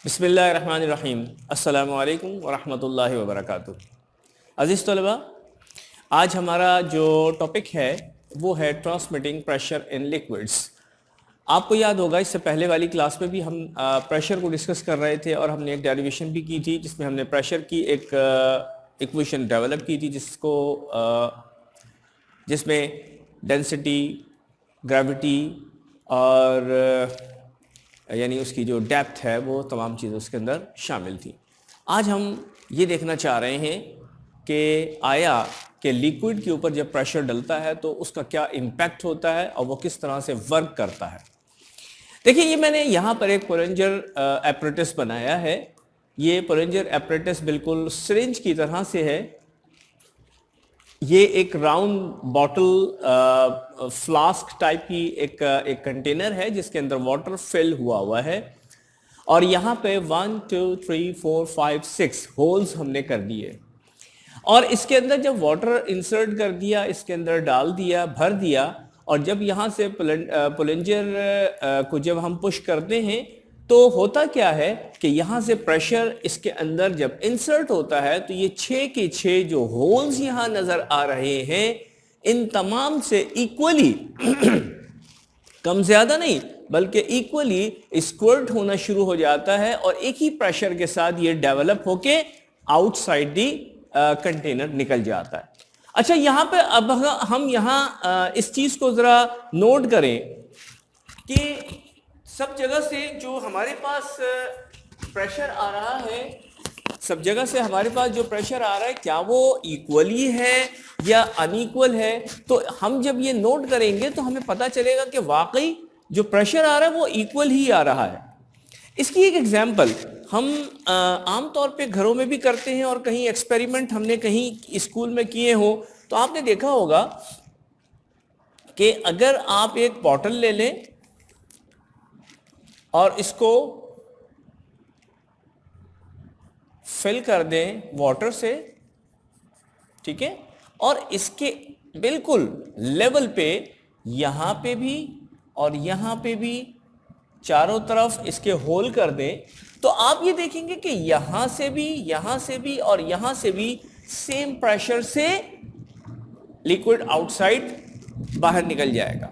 बिस्मिल्लाहिर्रहमानिर्रहीम। अस्सलामु अलैकुम वरहमतुल्लाहि वबरकातुहू। अज़ीज़ तलबा, आज हमारा जो टॉपिक है वो है ट्रांसमिटिंग प्रेशर इन लिक्विड्स। आपको याद होगा इससे पहले वाली क्लास में भी हम प्रेशर को डिस्कस कर रहे थे और हमने एक डेरिवेशन भी की थी जिसमें हमने प्रेशर की एक इक्वेशन डेवलप की थी जिसमें डेंसिटी, ग्रेविटी और यानी उसकी जो डेप्थ है वो तमाम चीज़ें उसके अंदर शामिल थी। आज हम ये देखना चाह रहे हैं कि आया कि लिक्विड के ऊपर जब प्रेशर डलता है तो उसका क्या इम्पैक्ट होता है और वो किस तरह से वर्क करता है। देखिए, ये मैंने यहाँ पर एक पोरेंजर एपरेटस बनाया है। ये पोरेंजर एपरेटस बिल्कुल सिरिंज की तरह से है। ये एक राउंड बॉटल फ्लास्क टाइप की एक कंटेनर है जिसके अंदर वाटर फिल हुआ है और यहाँ पे 1 2 3 4 5 6 होल्स हमने कर दिए और इसके अंदर जब वाटर इंसर्ट कर दिया, इसके अंदर डाल दिया, भर दिया और जब यहाँ से प्लंजर को जब हम पुश करते हैं तो होता क्या है कि यहाँ से प्रेशर इसके अंदर जब इंसर्ट होता है तो ये 6 के 6 जो होल्स यहाँ नजर आ रहे हैं इन तमाम से इक्वली कम ज्यादा नहीं बल्कि इक्वली स्क्वर्ट होना शुरू हो जाता है और एक ही प्रेशर के साथ ये डेवलप होके आउटसाइड दी कंटेनर निकल जाता है। अच्छा, यहाँ पे अब हम यहाँ इस चीज को जरा नोट करें कि सब जगह से जो हमारे पास प्रेशर आ रहा है, सब जगह से हमारे पास जो प्रेशर आ रहा है क्या वो इक्वली है या अनइक्वल है। तो हम जब ये नोट करेंगे तो हमें पता चलेगा कि वाकई जो प्रेशर आ रहा है वो इक्वल ही आ रहा है। इसकी एक एग्जांपल हम आमतौर पे घरों में भी करते हैं और कहीं एक्सपेरिमेंट हमने कहीं स्कूल में किए हो तो आपने देखा होगा कि अगर आप एक बॉटल ले लें और इसको फिल कर दें वाटर से, ठीक है, और इसके बिल्कुल लेवल पे यहां पे भी और यहां पे भी चारों तरफ इसके होल कर दें तो आप ये देखेंगे कि यहां से भी और यहां से भी सेम प्रेशर से लिक्विड आउटसाइड बाहर निकल जाएगा।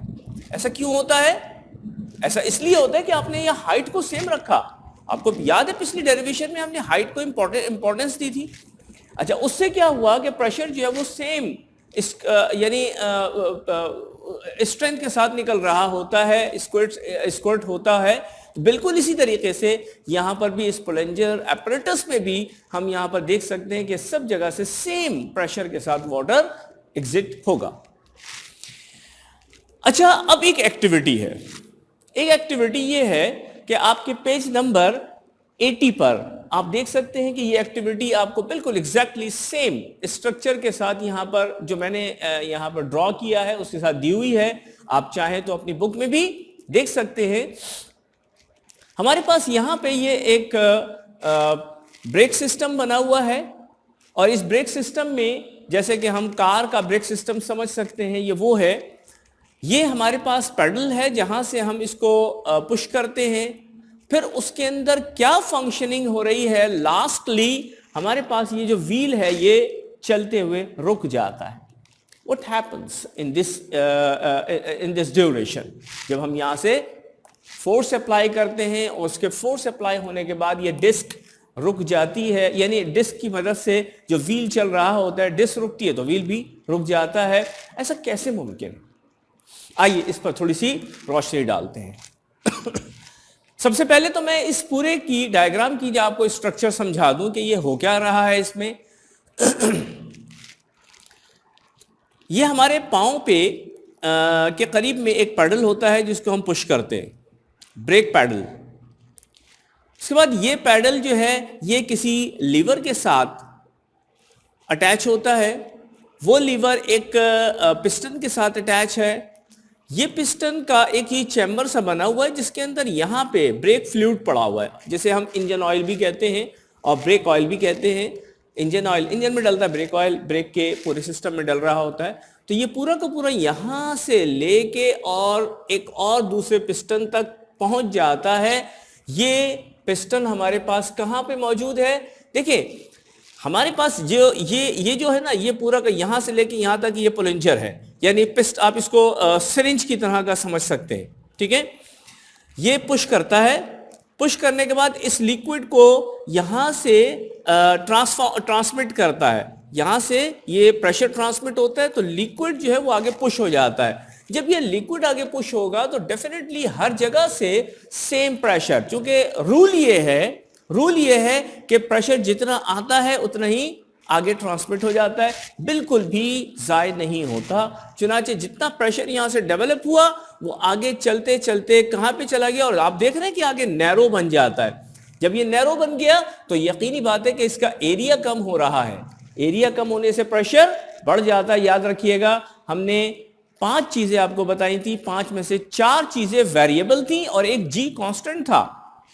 ऐसा क्यों होता है? ऐसा इसलिए होता है कि आपने यह हाइट को सेम रखा। आपको याद है पिछली डेरिवेशन में हमने हाइट को इंपॉर्टेंस दी थी। अच्छा, उससे क्या हुआ कि प्रेशर जो है वो सेम यानी स्ट्रेंथ के साथ निकल रहा होता है, स्क्वर्ट होता है। बिल्कुल इसी तरीके से यहां पर भी इस प्लंजर एपरेटस में भी हम यहां पर देख सकते हैं कि सब जगह से सेम प्रेशर के साथ वाटर एग्जिट होगा। अच्छा, अब एक एक्टिविटी है। एक एक्टिविटी ये है कि आपके पेज नंबर 80 पर आप देख सकते हैं कि ये एक्टिविटी आपको बिल्कुल एग्जैक्टली सेम स्ट्रक्चर के साथ यहाँ पर जो मैंने यहाँ पर ड्रॉ किया है उसके साथ दी हुई है। आप चाहें तो अपनी बुक में भी देख सकते हैं। हमारे पास यहाँ पे ये एक ब्रेक सिस्टम बना हुआ है और इस ब्रेक सिस्टम में जैसे कि हम कार का ब्रेक सिस्टम समझ सकते हैं, ये वो है। ये हमारे पास पैडल है जहां से हम इसको पुश करते हैं, फिर उसके अंदर क्या फंक्शनिंग हो रही है, लास्टली हमारे पास ये जो व्हील है ये चलते हुए रुक जाता है। What happens in this duration? जब हम यहां से फोर्स अप्लाई करते हैं और उसके फोर्स अप्लाई होने के बाद ये डिस्क रुक जाती है, यानी डिस्क की मदद से जो व्हील चल रहा होता है, डिस्क रुकती है तो व्हील भी रुक जाता है। ऐसा कैसे मुमकिन? आइए इस पर थोड़ी सी रोशनी डालते हैं। सबसे पहले तो मैं इस पूरे की डायग्राम की जो आपको स्ट्रक्चर समझा दूं कि ये हो क्या रहा है इसमें। ये हमारे पांव पे के करीब में एक पैडल होता है जिसको हम पुश करते हैं, ब्रेक पैडल। उसके बाद ये पैडल जो है ये किसी लीवर के साथ अटैच होता है। वो लीवर एक पिस्टन के साथ अटैच है। ये पिस्टन का एक ही चैम्बर सा बना हुआ है जिसके अंदर यहाँ पे ब्रेक फ्लूइड पड़ा हुआ है, जिसे हम इंजन ऑयल भी कहते हैं और ब्रेक ऑयल भी कहते हैं। इंजन ऑयल इंजन में डलता है, ब्रेक ऑयल ब्रेक के पूरे सिस्टम में डल रहा होता है। तो ये पूरा का पूरा यहाँ से लेके और एक और दूसरे पिस्टन तक पहुंच जाता है। ये पिस्टन हमारे पास कहां पे मौजूद है? देखिए हमारे पास जो ये जो है ना, ये पूरा का यहां से लेके यहां तक ये प्लंजर है, यानी पिस्ट आप इसको सिरिंज की तरह का समझ सकते हैं, ठीक है। ये पुश करता है, पुश करने के बाद इस लिक्विड को यहां से ट्रांसमिट करता है, यहां से ये प्रेशर ट्रांसमिट होता है, तो लिक्विड जो है वो आगे पुश हो जाता है। जब ये लिक्विड आगे पुश होगा तो डेफिनेटली हर जगह से सेम प्रेशर, क्योंकि रूल ये है कि प्रेशर जितना आता है उतना ही आगे ट्रांसमिट हो जाता है, बिल्कुल भी ज़ाय नहीं होता। चुनाचे जितना प्रेशर यहां से डेवलप हुआ वो आगे चलते चलते कहां पे चला गया, और आप देख रहे हैं कि आगे नैरो बन जाता है। जब ये नैरो बन गया तो यकीनी बात है कि इसका एरिया कम हो रहा है, एरिया कम होने से प्रेशर बढ़ जाता है। याद रखिएगा हमने 5 चीजें आपको बताई थी, 5 में से 4 चीजें वेरिएबल थी और एक जी कांस्टेंट था,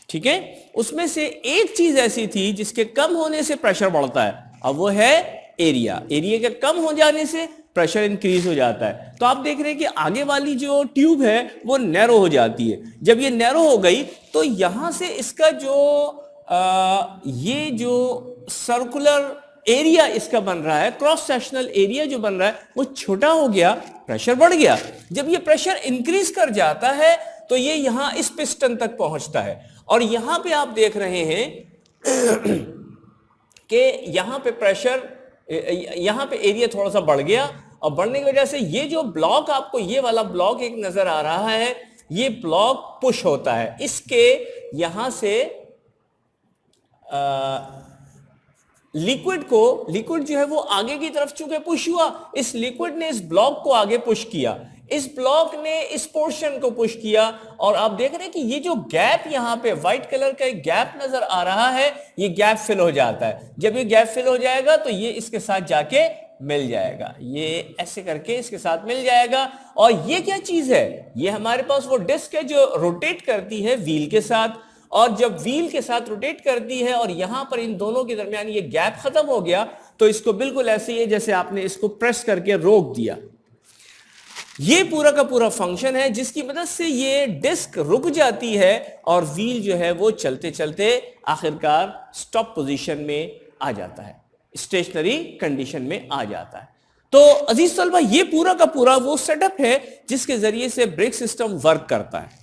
ठीक है। उसमें से एक चीज ऐसी थी जिसके कम होने से प्रेशर बढ़ता है, अब वो है एरिया। एरिया के कम हो जाने से प्रेशर इंक्रीज हो जाता है। तो आप देख रहे हैं कि आगे वाली जो ट्यूब है वो नैरो हो जाती है। जब ये नैरो हो गई तो यहां से इसका ये जो सर्कुलर एरिया इसका बन रहा है, क्रॉस सेक्शनल एरिया जो बन रहा है वो छोटा हो गया, प्रेशर बढ़ गया। जब ये प्रेशर इंक्रीज कर जाता है तो ये यहां इस पिस्टन तक पहुंचता है, और यहां पे आप देख रहे हैं कि यहां पे प्रेशर, यहां पे एरिया थोड़ा सा बढ़ गया, और बढ़ने की वजह से ये जो ब्लॉक आपको ये वाला ब्लॉक एक नजर आ रहा है, ये ब्लॉक पुश होता है। इसके यहां से लिक्विड जो है वो आगे की तरफ चूंकि पुश हुआ, इस लिक्विड ने इस ब्लॉक को आगे पुश किया, इस ब्लॉक ने इस पोर्शन को पुश किया, और आप देख रहे हैं कि ये जो गैप यहां पे व्हाइट कलर का एक गैप नजर आ रहा है, ये गैप फिल हो जाता है। जब ये गैप फिल हो जाएगा तो ये इसके साथ जाके मिल जाएगा, ये ऐसे करके इसके साथ मिल जाएगा। और ये क्या चीज है? ये हमारे पास वो डिस्क है जो रोटेट करती है व्हील के साथ, और जब व्हील के साथ रोटेट करती है और यहां पर इन दोनों के दरमियान ये गैप खत्म हो गया, तो इसको बिल्कुल ऐसे ही है जैसे आपने इसको प्रेस करके रोक दिया। ये पूरा का पूरा फंक्शन है जिसकी मदद से ये डिस्क रुक जाती है और व्हील जो है वो चलते चलते आखिरकार स्टॉप पोजीशन में आ जाता है, स्टेशनरी कंडीशन में आ जाता है। तो अजीज तलबा, ये पूरा का पूरा वो सेटअप है जिसके जरिए से ब्रेक सिस्टम वर्क करता है।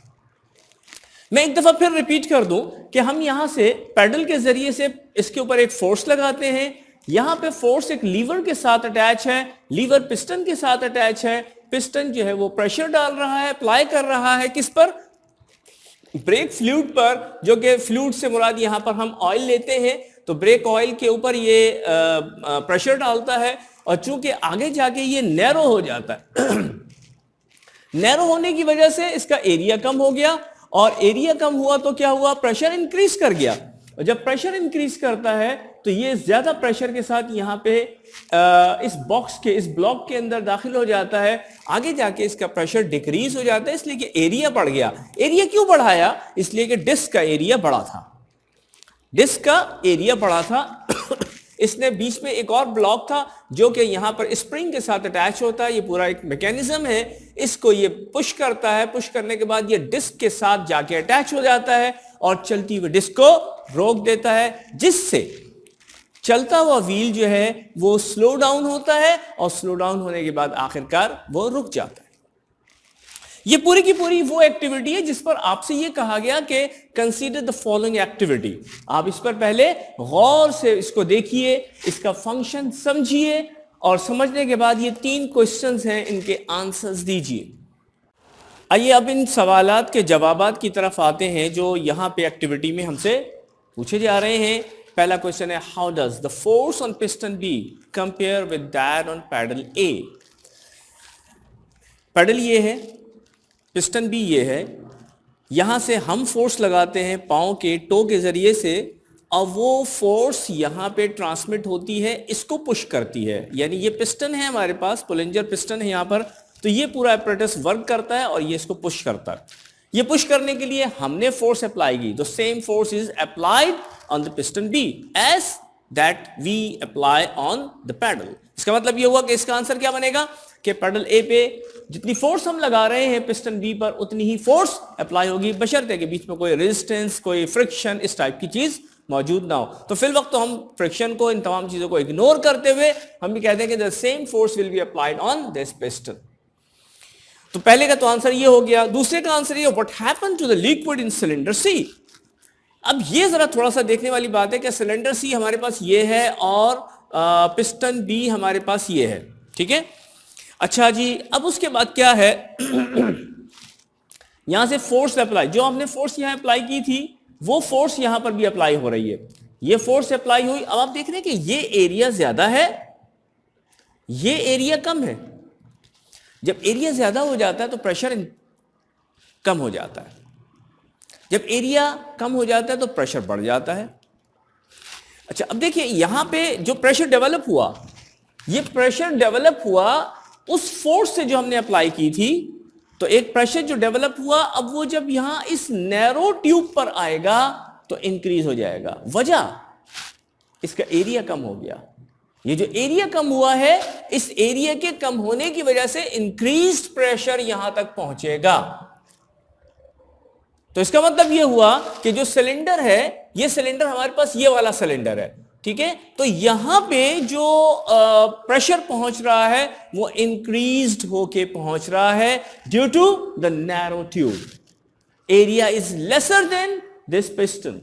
मैं एक दफा फिर रिपीट कर दूं कि हम यहां से पैडल के जरिए से इसके ऊपर एक फोर्स लगाते हैं। यहां पे फोर्स एक लीवर के साथ अटैच है, लीवर पिस्टन के साथ अटैच है। पिस्टन जो है वो प्रेशर डाल रहा है, अप्लाई कर रहा है किस पर? ब्रेक फ्लूइड पर, जो कि फ्लूइड से मुराद यहां पर हम ऑयल लेते हैं, तो ब्रेक ऑयल के ऊपर ये प्रेशर डालता है, और चूंकि आगे जाके ये नैरो हो जाता है नैरो होने की वजह से इसका एरिया कम हो गया, और एरिया कम हुआ तो क्या हुआ? प्रेशर इंक्रीज कर गया। और जब प्रेशर इंक्रीज करता है तो ये ज्यादा प्रेशर के साथ यहां पे इस बॉक्स के, इस ब्लॉक के अंदर दाखिल हो जाता है। आगे जाके इसका प्रेशर डिक्रीज हो जाता है, इसलिए कि एरिया बढ़ गया। एरिया क्यों बढ़ाया? इसलिए कि डिस्क का एरिया बढ़ा था, डिस्क का एरिया बढ़ा था। इसने बीच में एक और ब्लॉक था जो कि यहां पर स्प्रिंग के साथ अटैच होता है। ये पूरा एक मैकेनिज्म है, इसको ये पुश करता है, पुश करने के बाद ये डिस्क के साथ जाके अटैच हो जाता है और चलती हुई डिस्क को रोक देता है, जिससे चलता हुआ व्हील जो है वो स्लो डाउन होता है, और स्लो डाउन होने के बाद आखिरकार वो रुक जाता है। ये पूरी की पूरी वो एक्टिविटी है जिस पर आपसे ये कहा गया कि कंसीडर द फॉलोइंग एक्टिविटी। आप इस पर पहले गौर से इसको देखिए, इसका फंक्शन समझिए, और समझने के बाद ये 3 क्वेश्चंस हैं, इनके आंसर्स दीजिए। आइए अब इन सवालात के जवाबात की तरफ आते हैं जो यहां पे एक्टिविटी में हमसे पूछे जा रहे हैं। पहला क्वेश्चन है, how does the force on piston B compare with that on pedal A. Pedal ये है, पिस्टन भी ये है, यहां से हम फोर्स लगाते हैं पांव के टो के जरिए से, और वो फोर्स यहां पे ट्रांसमिट होती है, इसको पुश करती है। यानी ये पिस्टन है हमारे पास, प्लंजर पिस्टन है यहां पर, तो ये पूरा apparatus वर्क करता है और ये इसको पुश करता है। ये पुश करने के लिए हमने फोर्स अप्लाई की, तो same force is applied on the piston B as that we apply on the pedal. इसका मतलब ये हुआ कि इसका आंसर क्या बनेगा? कि पेडल ए पे जितनी फोर्स हम लगा रहे हैं पिस्टन बी पर उतनी ही फोर्स अप्लाई होगी, बशर्ते के बीच में कोई रेजिस्टेंस, कोई फ्रिक्शन इस टाइप की चीज मौजूद ना हो। तो फिल वक्त तो हम फ्रिक्शन को, इन तमाम चीजों को इग्नोर करते हुए हम भी कहते हैं कि the same force will be applied on this piston. तो पहले का तो आंसर ये हो गया। दूसरे का आंसर ये, what happened to the liquid in cylinder C. अब ये जरा थोड़ा सा देखने वाली बात है कि सिलेंडर सी हमारे पास ये है और पिस्टन बी हमारे पास ये है, ठीक है। अच्छा जी, अब उसके बाद क्या है यहां से फोर्स अप्लाई, जो हमने फोर्स यहां अप्लाई की थी वो फोर्स यहां पर भी अप्लाई हो रही है। ये फोर्स अप्लाई हुई। अब आप देख रहे हैं कि ये एरिया ज्यादा है, ये एरिया कम है। जब एरिया ज्यादा हो जाता है तो प्रेशर कम हो जाता है, जब एरिया कम हो जाता है तो प्रेशर बढ़ जाता है। अच्छा, अब देखिए यहां पे जो प्रेशर डेवलप हुआ, ये प्रेशर डेवलप हुआ उस फोर्स से जो हमने अप्लाई की थी। तो एक प्रेशर जो डेवलप हुआ, अब वो जब यहां इस नैरो ट्यूब पर आएगा तो इंक्रीज हो जाएगा। वजह, इसका एरिया कम हो गया। ये जो एरिया कम हुआ है, इस एरिया के कम होने की वजह से इंक्रीज्ड प्रेशर यहां तक पहुंचेगा। तो इसका मतलब यह हुआ कि जो सिलेंडर है, ये सिलेंडर हमारे पास ये वाला सिलेंडर है, ठीक है। तो यहां पे जो प्रेशर पहुंच रहा है वो इंक्रीज्ड होके पहुंच रहा है due to the narrow tube. Area is lesser than this piston,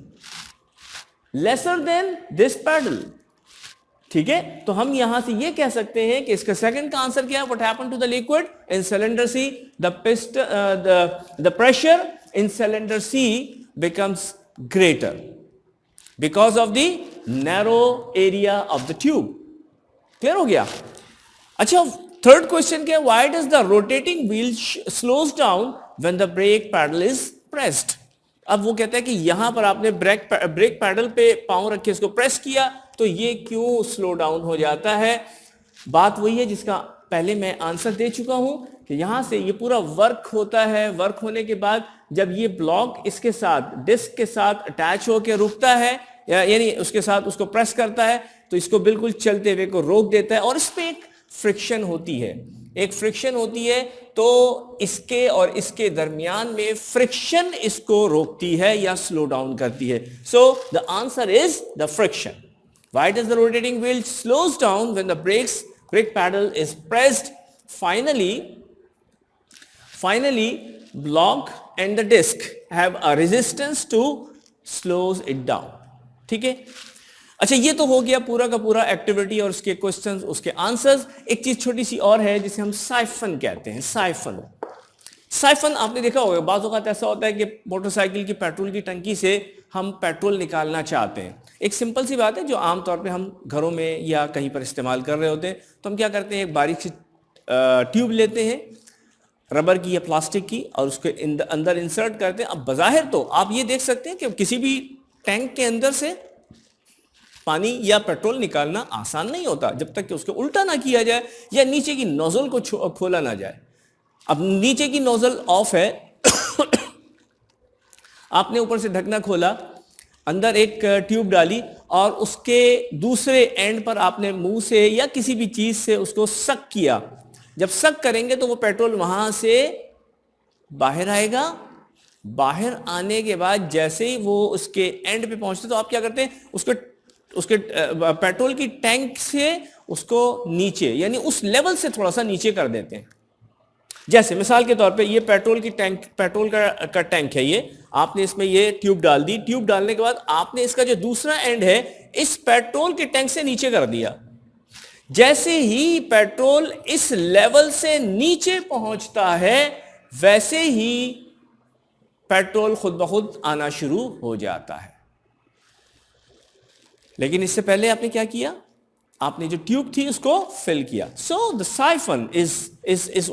lesser than this pedal, ठीक है। तो हम यहां से ये कह सकते हैं कि इसका सेकंड का आंसर क्या है, what happened to the liquid in cylinder C, the pressure in cylinder C becomes greater because of the narrow area of the tube. Clear हो गया? अच्छा, थर्ड क्वेश्चन क्या है, why does the rotating wheel slows down when the brake pedal is pressed? अब वो कहता है कि यहां पर आपने ब्रेक पैडल पे पांव रख के इसको प्रेस किया तो ये क्यों स्लो डाउन हो जाता है। बात वही है जिसका पहले मैं आंसर दे चुका हूं कि यहां से ये पूरा वर्क होता है। वर्क होने के बाद जब ये ब्लॉक इसके साथ, डिस्क के साथ अटैच होकर रुकता है, यानी उसके साथ उसको प्रेस करता है, तो इसको बिल्कुल चलते हुए को रोक देता है। और इस पे एक फ्रिक्शन होती है, एक फ्रिक्शन होती है, तो इसके और इसके दरमियान में फ्रिक्शन इसको रोकती है या स्लो डाउन करती है। So the answer is the friction. Why does the rotating wheel slows down when the brake pedal is pressed? Finally, block and the disc have a resistance to slows it down. ठीक है। अच्छा, ये तो हो गया पूरा का पूरा एक्टिविटी और उसके क्वेश्चंस, उसके आंसर्स। एक चीज छोटी सी और है जिसे हम साइफन कहते हैं। साइफन आपने देखा होगा, बाज़ औक़ात ऐसा होता है कि मोटरसाइकिल की पेट्रोल की टंकी से हम पेट्रोल निकालना चाहते हैं। एक सिंपल सी बात है जो आमतौर पे हम घरों में या कहीं पर इस्तेमाल कर रहे होते हैं। तो हम क्या करते हैं, एक बारीक सी ट्यूब लेते हैं, रबर की या प्लास्टिक की, और उसके अंदर इंसर्ट करते हैं। अब बज़ाहिर तो आप ये देख सकते हैं कि किसी भी टैंक के अंदर से पानी या पेट्रोल निकालना आसान नहीं होता जब तक कि उसको उल्टा ना किया जाए या नीचे की नोजल को खोला ना जाए। अब नीचे की नोजल ऑफ है आपने ऊपर से ढकना खोला, अंदर एक ट्यूब डाली और उसके दूसरे एंड पर आपने मुंह से या किसी भी चीज से उसको सक किया। जब सक करेंगे तो वो पेट्रोल वहां से बाहर आएगा। बाहर आने के बाद जैसे ही वो उसके एंड पे पहुंचते तो आप क्या करते हैं, उसके पेट्रोल की टैंक से उसको नीचे, यानी उस लेवल से थोड़ा सा नीचे कर देते हैं। जैसे मिसाल के तौर पे ये पेट्रोल का टैंक है, ये आपने इसमें ये ट्यूब डाल दी। ट्यूब डालने के बाद आपने इसका जो दूसरा एंड है इस पेट्रोल के टैंक से नीचे कर दिया। जैसे ही पेट्रोल इस लेवल से नीचे पहुंचता है वैसे ही पेट्रोल खुद ब खुद आना शुरू हो जाता है। लेकिन इससे पहले आपने क्या किया, आपने जो ट्यूब थी उसको फिल किया। So the siphon is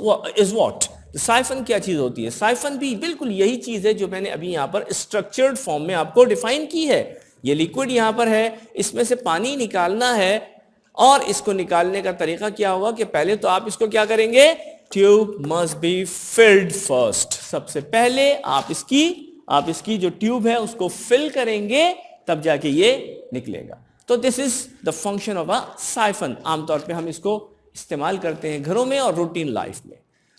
what, siphon क्या चीज होती है। साइफन भी बिल्कुल यही चीज है जो मैंने अभी यहां पर स्ट्रक्चर्ड फॉर्म में आपको डिफाइन की है। ये लिक्विड यहां पर है, इसमें से पानी निकालना है और इसको निकालने का तरीका क्या होगा कि पहले तो आप इसको क्या करेंगे, tube must be filled first. सबसे पहले आप इसकी जो ट्यूब है उसको फिल करेंगे, तब जाके ये निकलेगा। तो this is the function of a siphon. आमतौर पे हम इसको इस्तेमाल करते हैं घरों में और रूटीन लाइफ में।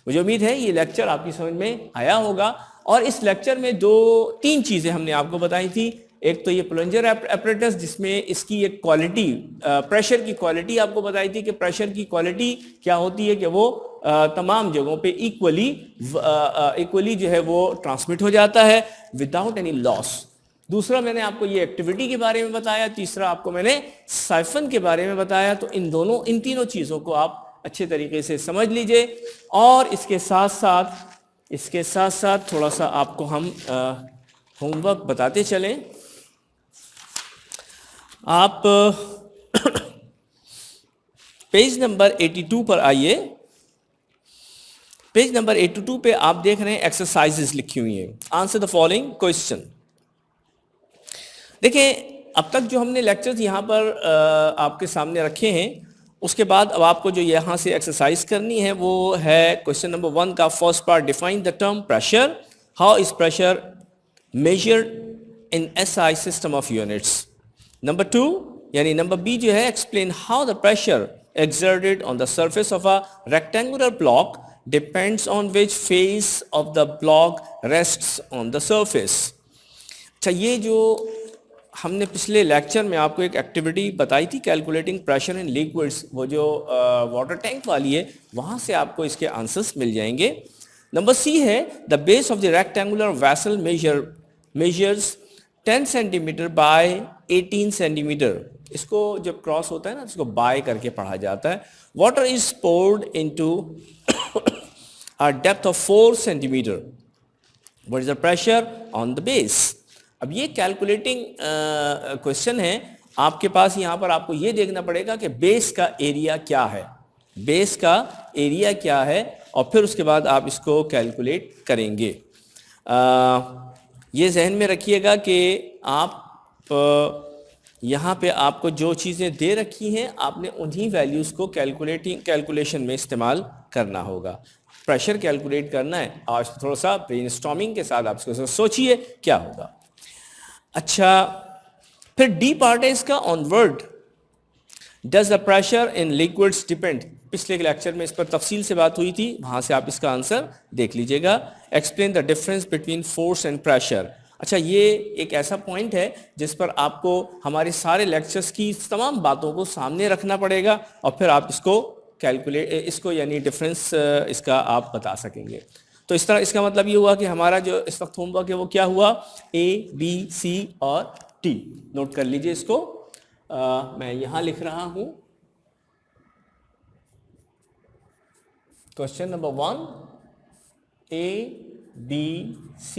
मुझे उम्मीद है ये लेक्चर आपकी समझ में आया होगा। और इस लेक्चर में 2-3 चीज़ें हमने आपको बताई थी। एक तो ये प्लंजर एपरेटस, जिसमें इसकी एक क्वालिटी, प्रेशर की क्वालिटी आपको बताई थी कि प्रेशर की क्वालिटी क्या होती है कि वो तमाम जगहों पे इक्वली जो है वो ट्रांसमिट हो जाता है विदाउट एनी लॉस। दूसरा मैंने आपको ये एक्टिविटी के बारे में बताया। तीसरा आपको मैंने साइफन के बारे में बताया। तो इन तीनों चीज़ों को आप अच्छे तरीके से समझ लीजिए। और इसके साथ साथ थोड़ा सा आपको हम होमवर्क बताते चलें। आप पेज नंबर 82 पर आइए। पेज नंबर 82 पे आप देख रहे हैं एक्सरसाइजेस लिखी हुई हैं। Answer the following question. देखिए, अब तक जो हमने लेक्चर्स यहाँ पर आपके सामने रखे हैं, उसके बाद अब आपको जो यहाँ से एक्सरसाइज करनी है वो है क्वेश्चन नंबर 1 का first part. Define the term pressure. How is pressure measured in SI system of units. Number 2 यानी नंबर बी जो है, explain how the pressure exerted on the surface of a rectangular block depends on which face of the block rests on the surface। अच्छा, ये जो हमने पिछले lecture में आपको एक एक्टिविटी बताई थी, कैलकुलेटिंग प्रेशर इन लिक्विड्स, वो जो वाटर टैंक वाली है, वहाँ से आपको इसके आंसर्स मिल जाएंगे। नंबर सी है, the base of the rectangular vessel measures 10 centimetre bye 18 centimetre. इसको जब क्रॉस होता है ना, इसको बाय करके पढ़ा जाता है। Water is poured into a depth of 4 centimetre. What is the pressure on the base. अब ये कैलकुलेटिंग क्वेश्चन है आपके पास। यहाँ पर आपको ये देखना पड़ेगा कि बेस का एरिया क्या है, बेस का एरिया क्या है, और फिर उसके बाद आप इसको कैलकुलेट करेंगे। ये जहन में रखिएगा कि आप यहाँ पे आपको जो चीज़ें दे रखी हैं, आपने उन्हीं वैल्यूज़ को कैलकुलेशन में इस्तेमाल करना होगा। प्रेशर कैलकुलेट करना है, आज थोड़ा सा ब्रेनस्टॉर्मिंग के साथ आप इसको सोचिए क्या होगा। अच्छा, फिर डी पार्ट है इसका, onward does the pressure in liquids depend. पिछले लेक्चर में इस पर तफसील से बात हुई थी, वहाँ से आप इसका आंसर देख लीजिएगा। Explain the difference between force and pressure. अच्छा, ये एक ऐसा पॉइंट है जिस पर आपको हमारे सारे लेक्चर्स की तमाम बातों को सामने रखना पड़ेगा और फिर आप इसको यानी डिफरेंस इसका आप बता सकेंगे। तो इस तरह इसका मतलब ये हुआ कि हमारा जो इस वक्त होमवर्क है वो क्या हुआ, A, B, C और T। नोट कर लीजिए इसको। मैं यहाँ लिख रहा हूँ question number 1 A, B, C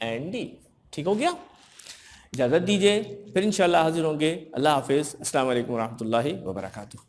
and D। ठीक हो गया? इजाज़त दीजिए, फिर इंशाल्लाह हाजिर होंगे। अल्लाह हाफिज़। अस्सलाम वालेकुम रहमतुल्लाहि व बरकातुहू।